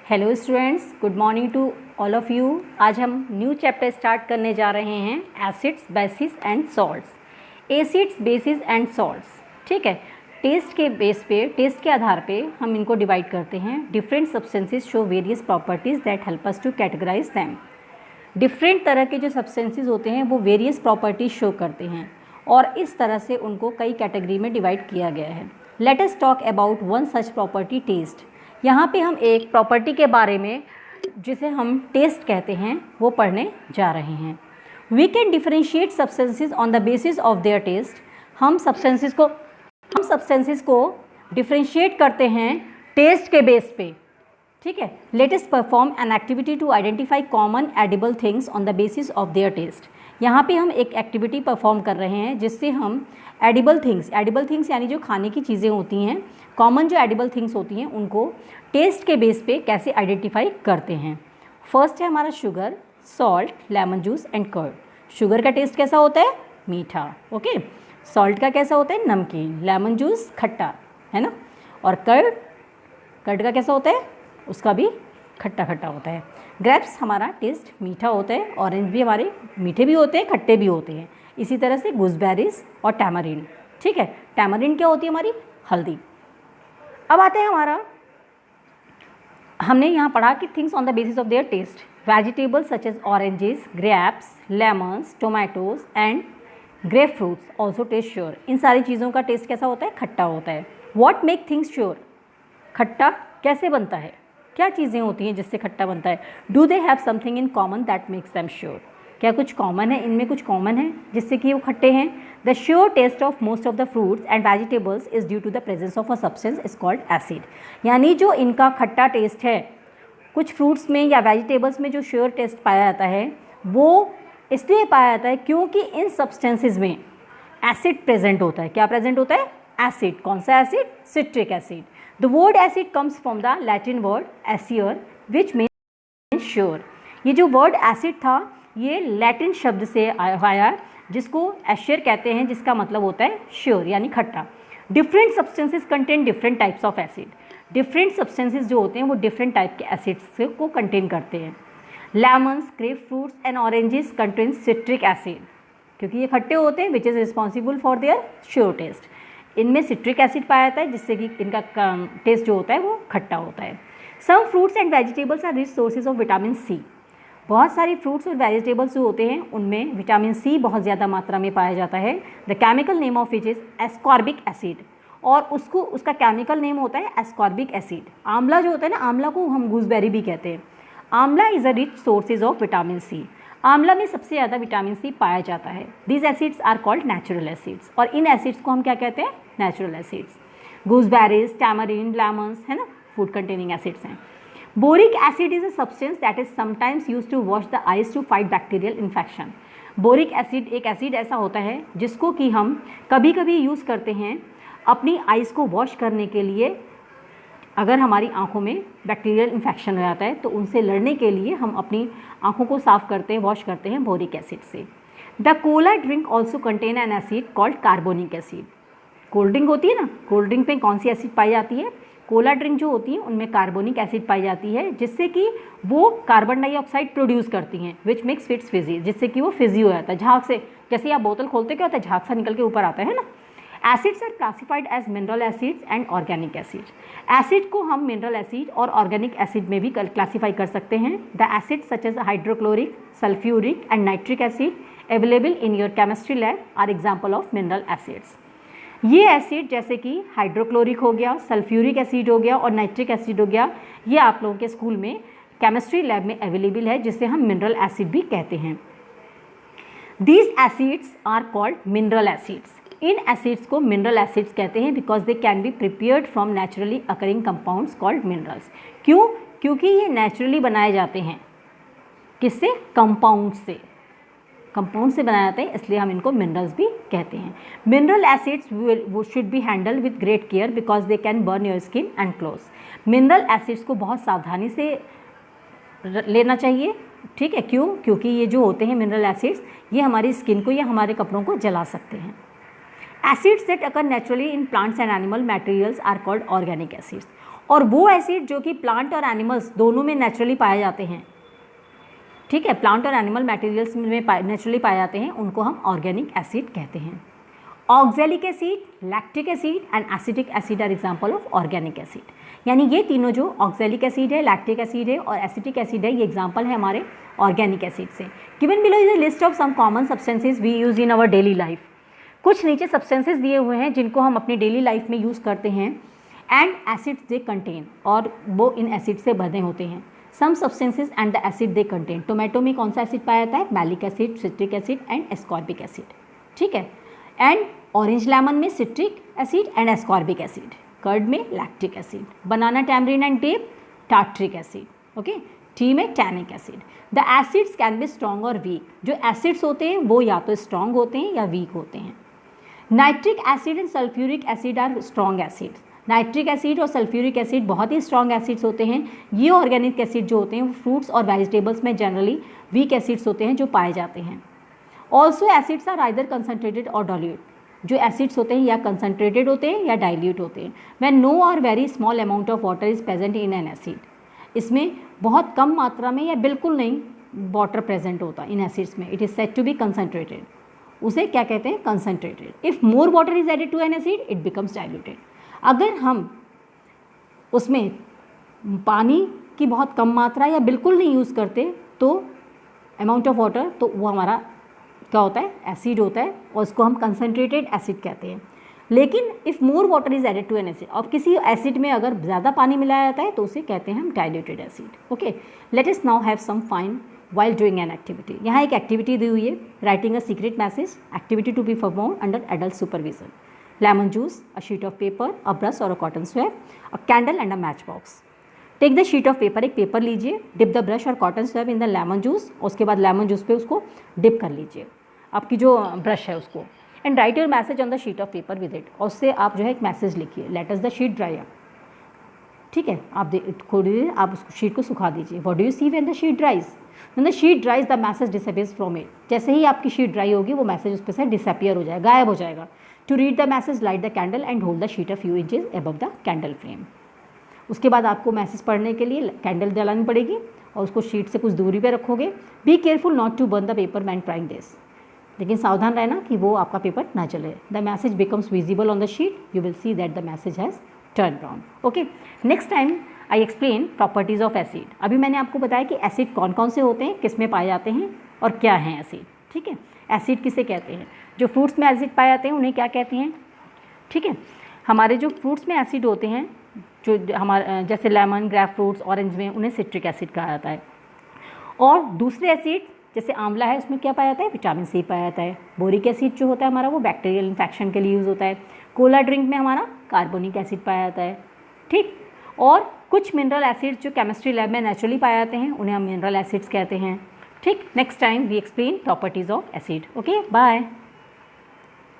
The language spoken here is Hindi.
Hello students, good morning to all of you. आज हम न्यू चैप्टर स्टार्ट करने जा रहे हैं, acids, bases and salts. Acids, bases and salts, ठीक है। टेस्ट के बेस पे, टेस्ट के आधार पे हम इनको डिवाइड करते हैं। Different substances show various properties that help us to categorise them. Different तरह के जो सब्सटेंसेस होते हैं वो वेरियस प्रॉपर्टीज शो करते हैं और इस तरह से उनको कई कैटेगरी में डिवाइड किया गया है। Let us talk about one such property, taste. यहाँ पे हम एक प्रॉपर्टी के बारे में, जिसे हम टेस्ट कहते हैं, वो पढ़ने जा रहे हैं। We can differentiate substances on the basis of their taste. हम सब्सटेंसेस को डिफरेंशिएट करते हैं टेस्ट के बेस पे, ठीक है। Let us perform an activity to identify common edible things on the basis of their taste. यहाँ पे हम एक एक्टिविटी परफॉर्म कर रहे हैं जिससे हम एडिबल थिंग्स यानी जो खाने की चीज़ें होती हैं, कॉमन जो एडिबल थिंग्स होती हैं, उनको टेस्ट के बेस पे कैसे आइडेंटिफाई करते हैं। फर्स्ट है हमारा sugar, salt, lemon juice and curd. Sugar का टेस्ट कैसा होता है? मीठा, ओके। सॉल्ट का कैसा होता है? नमकीन। लेमन जूस खट्टा, है ना। और कर्ड का कैसा होता है? उसका भी खट्टा खट्टा होता है। ग्रेप्स हमारा टेस्ट मीठा होता है। ऑरेंज भी हमारे मीठे भी होते हैं, खट्टे भी होते हैं। इसी तरह से गूसबेरीज और टैमरिंड, ठीक है। टैमरिंड क्या होती है? हमारी हल्दी। अब आते हैं हमने यहाँ पढ़ा कि things on the basis of their taste. Vegetables such as oranges, grapes, lemons, tomatoes and grapefruits also taste sour. इन सारी चीज़ों का टेस्ट कैसा होता है? खट्टा होता है। What make things sure? खट्टा कैसे बनता है? क्या चीज़ें होती हैं जिससे खट्टा बनता है? Do they have something in common that makes them sure? क्या कुछ कॉमन है? इनमें कुछ कॉमन है जिससे कि वो खट्टे हैं। The sour taste of most of the fruits and vegetables is due to the presence of a substance is called acid. यानी जो इनका खट्टा टेस्ट है, कुछ फ्रूट्स में या वेजिटेबल्स में जो श्योर टेस्ट पाया जाता है, वो इसलिए पाया जाता है क्योंकि इन सब्सटेंसेज में एसिड प्रेजेंट होता है। क्या प्रेजेंट होता है? एसिड। कौन सा acid? Citric acid. The word acid comes from the Latin word acere, which means sure. ये जो word acid था, ये लैटिन शब्द से आया, जिसको एशियर कहते हैं, जिसका मतलब होता है श्योर यानी खट्टा। Different substances contain different types of acid. Different substances जो होते हैं वो डिफरेंट टाइप के एसिड्स को कंटेन करते हैं। Lemons, grape fruits and oranges contain citric acid, क्योंकि ये खट्टे होते हैं, which is responsible for their sour taste. इनमें सिट्रिक एसिड पाया जाता है जिससे कि इनका टेस्ट जो होता है वो खट्टा होता है। Some fruits and vegetables are rich sources of vitamin C. बहुत सारी फ्रूट्स और वेजिटेबल्स जो होते हैं उनमें विटामिन सी बहुत ज़्यादा मात्रा में पाया जाता है। The chemical name of which is ascorbic acid, और उसका केमिकल नेम होता है एस्कॉर्बिक एसिड। आंवला जो होता है ना, आंवला को हम गूसबेरी भी कहते हैं। Amla is a rich sources of vitamin C. आंवला में सबसे ज़्यादा विटामिन सी पाया जाता है। These acids are called natural acids, और इन एसिड्स को हम क्या कहते हैं? Natural acids. Gooseberries, tamarind, lemons, है ना, फूड कंटेनिंग एसिड्स हैं। Boric acid is a substance that is sometimes use to wash the eyes to fight bacterial infection. Boric acid एक एसिड ऐसा होता है जिसको कि हम कभी कभी यूज़ करते हैं अपनी आइज़ को वॉश करने के लिए। अगर हमारी आंखों में बैक्टीरियल इन्फेक्शन हो जाता है तो उनसे लड़ने के लिए हम अपनी आंखों को साफ़ करते हैं, वॉश करते हैं बोरिक एसिड से। The Cola drink also contain N acid called carbonic acid. Cold drink होती है ना, कोल्ड ड्रिंक में कौन सी एसिड पाई जाती है? कोला ड्रिंक जो होती है उनमें कार्बोनिक एसिड पाई जाती है, जिससे कि वो कार्बन डाइऑक्साइड प्रोड्यूस करती हैं, विच मेक्स इट्स फिजी, जिससे कि वो फिजी हो जाता है झाग से। जैसे आप बोतल खोलते क्या होता है? झाग सा निकल के ऊपर आता है ना। Acids are classified as mineral acids and organic acid. Acid को हम मिनरल एसिड और ऑर्गेनिक एसिड में भी क्लासीफाई कर सकते हैं। The acid such as hydrochloric, sulphuric and nitric acid available in your chemistry lab are example of mineral acids. ये एसिड जैसे कि हाइड्रोक्लोरिक हो गया, सल्फ्यूरिक एसिड हो गया और नाइट्रिक एसिड हो गया, ये आप लोगों के स्कूल में केमिस्ट्री लैब में अवेलेबल है, जिसे हम मिनरल एसिड भी कहते हैं। These acids are called mineral acids. इन एसिड्स को मिनरल एसिड्स कहते हैं because they can be prepared from naturally occurring compounds called minerals. क्यों? क्योंकि ये नेचुरली बनाए जाते हैं। किससे? कंपाउंड से। कंपाउंड से बनाए जाते हैं, इसलिए हम इनको मिनरल्स भी कहते हैं। मिनरल एसिड्स वो should be handle with great care because they can burn your skin and clothes. Mineral acids को बहुत सावधानी से लेना चाहिए, ठीक है। क्यों? क्योंकि ये जो होते हैं मिनरल एसिड्स, ये हमारी स्किन को या हमारे कपड़ों को जला सकते हैं। Acids that occur naturally in plants and animal materials are called organic acids. और वो एसिड जो कि प्लांट और एनिमल्स दोनों में नेचुरली पाए जाते हैं, ठीक है, प्लांट और एनिमल मटेरियल्स में नेचुरली पाए जाते हैं, उनको हम ऑर्गेनिक एसिड कहते हैं। Oxalic acid, lactic acid and acetic acid are example of organic acid. यानी ये तीनों जो ऑक्जेलिक एसिड है, लैक्टिक एसिड है और एसिटिक एसिड है, ये एग्जाम्पल है हमारे ऑर्गेनिक एसिड से। Given below is a list of some common substances we use in our daily life. कुछ नीचे सब्सटेंसेज दिए हुए हैं जिनको हम अपनी डेली लाइफ में यूज़ करते हैं, एंड एसिड्स दे कंटेन, और वो इन एसिड से बने होते हैं। Some substances and the acid they contain. Tomato में कौन सा एसिड पाया जाता है? Malic acid, citric acid and ascorbic acid, ठीक है। एंड ऑरेंज लेमन में citric acid and ascorbic acid, curd में lactic acid, banana, tamarind and डेप टार्ट्रिक एसिड, ओके। टी में tannic acid. The acids can be strong और वीक। जो एसिड्स होते हैं वो या तो स्ट्रॉन्ग होते हैं या वीक होते हैं। Nitric acid and sulphuric acid are strong acids. Nitric acid और सल्फ्यूरिक एसिड बहुत ही स्ट्रॉन्ग एसिड्स होते हैं। ये ऑर्गेनिक एसिड जो होते हैं वो फ्रूट्स और वेजिटेबल्स में जनरली वीक एसिड्स होते हैं जो पाए जाते हैं। Also acids are either concentrated or dilute. जो एसिड्स होते हैं या कंसनट्रेटेड होते हैं या डाइल्यूट होते हैं। व्हेन नो और very small amount of water is present in an acid, इसमें बहुत कम मात्रा में या बिल्कुल नहीं वाटर प्रेजेंट होता इन एसिड्स में, it is said to be concentrated. उसे क्या कहते हैं? Concentrated. If more water is added to an acid it becomes diluted. अगर हम उसमें पानी की बहुत कम मात्रा या बिल्कुल नहीं यूज़ करते तो अमाउंट ऑफ वाटर, तो वो हमारा क्या होता है? एसिड होता है, और उसको हम कंसनट्रेटेड एसिड कहते हैं। लेकिन if more water is added to an acid, और किसी एसिड में अगर ज़्यादा पानी मिलाया जाता है तो उसे कहते हैं हम diluted acid, okay. Let us now have some fine while doing an activity। यहाँ एक एक्टिविटी दी हुई है, writing a secret message, activity to be perform under adult supervision. Lemon juice, a sheet of paper, a brush और a cotton swab, a candle and a matchbox. Take the sheet of paper, एक पेपर लीजिए, डिप द ब्रश और cotton swab in the lemon juice, और उसके बाद लेमन जूस पे उसको डिप कर लीजिए, आपकी जो ब्रश है उसको, and right your message on the sheet of paper with it, और उससे आप जो है एक मैसेज लिखिए, let us the sheet dry up, ठीक है। आप खोलिए, आप उस शीट को सुखा दीजिए। What do you see when the sheet ड्राइज? When the sheet ड्राइज the message disappears from it. जैसे ही आपकी शीट ड्राई होगी वो मैसेज उस पर से डिसअपियर हो जाएगा, गायब हो जाएगा। To read the message light the candle and hold the sheet a few inches above the candle flame. उसके बाद आपको मैसेज पढ़ने के लिए कैंडल जलानी पड़ेगी और उसको शीट से कुछ दूरी पे रखोगे। Be careful not to burn the paper when trying this. लेकिन सावधान रहना कि वो आपका पेपर ना जले। The message becomes visible on the sheet, you will see that the message has turn brown, okay. Next time I explain properties of acid. अभी मैंने आपको बताया कि एसिड कौन कौन से होते हैं, किस में पाए जाते हैं और क्या हैं एसिड, ठीक है। एसिड किसे कहते हैं? जो फ्रूट्स में एसिड पाए जाते हैं उन्हें क्या कहते हैं, ठीक है। हमारे जो फ्रूट्स में एसिड होते हैं, जो हमारे जैसे लेमन, ग्रेप फ्रूट्स, ऑरेंज में, उन्हें सिट्रिक एसिड कहा जाता है। और दूसरे एसिड जैसे आंवला है, उसमें क्या पाया जाता है? विटामिन सी पाया जाता है। बोरिक एसिड जो होता है हमारा, वो बैक्टीरियल इन्फेक्शन के लिए यूज़ होता है। कोला ड्रिंक में हमारा कार्बोनिक एसिड पाया जाता है, ठीक। और कुछ मिनरल एसिड्स जो केमिस्ट्री लैब में नेचुरली पाए जाते हैं उन्हें हम मिनरल एसिड्स कहते हैं, ठीक। Next time we explain properties of acid, okay, bye.